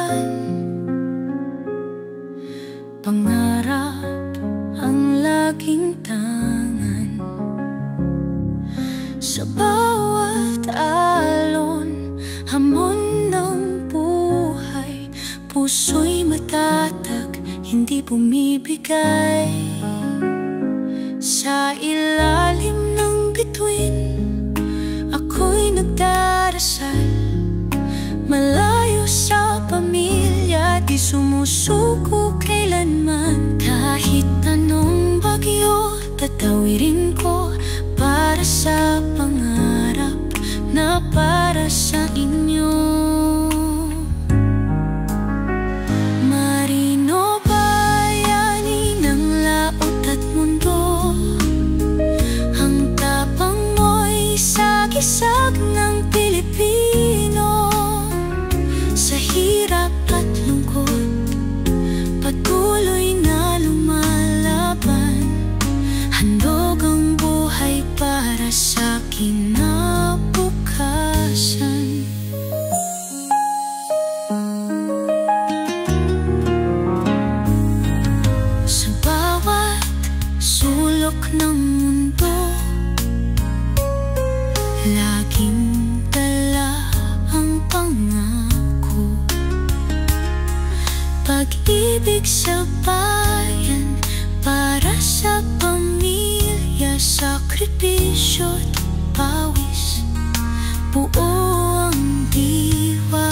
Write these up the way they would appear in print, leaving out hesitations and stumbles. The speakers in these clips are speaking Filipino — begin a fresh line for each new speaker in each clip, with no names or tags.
kinabukasan. Pangarap ang laging tangan. Sa bawat alon, hamon ng buhay, puso'y matatag, hindi bumibigay. Sa ilalim ng bituin, ako'y nagdarasal. Malayo sa pamilya, di sumusuko kailanman. Kahit anong bagyo, tatawirin ko para sa pangarap na para sa inyo. Marino, bayani ng laot at mundo, ang tapang mo'y sagisag ng Pilipino. Sa hirap at lungkot, patuloy na lumalaban. Handog ang buhay para sa kinabukasan. Sa bawat sulok ng mundo, laging dala ang pangako. Pag-ibig sa bayan, para sa pamilya, sakripisyo't pawis, buo ang diwa.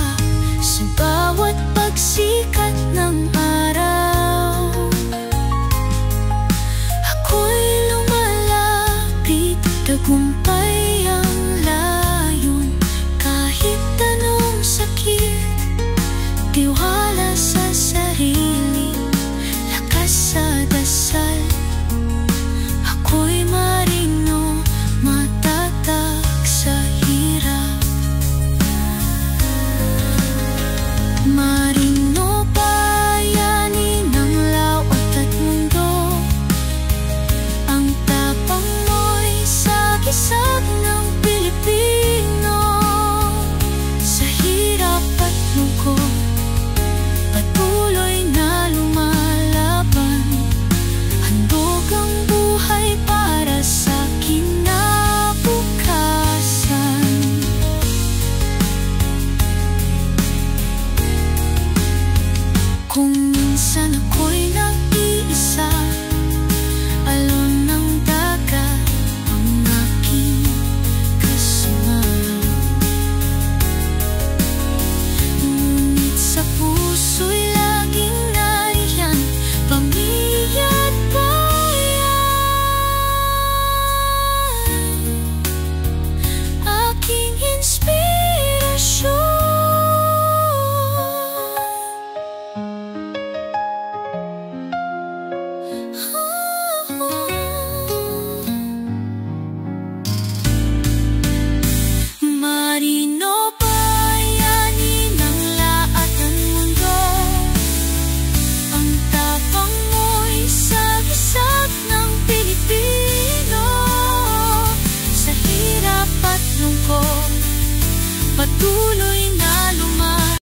Sa bawat pagsikat ng araw, ako'y lumalapit, tagumpay ang layon. Kahit anong sakit, tiwala sa sarili, lakas sa dasal. Ako'y marino, matatag sa hirap. Marino, bayani ng laot at mundo, ang tapang mo'y sagisag ng Pilipino. Sa hirap at lungkot, patuloy na lumalaban. Handog ang buhay para sa kinabukasan. Kung minsan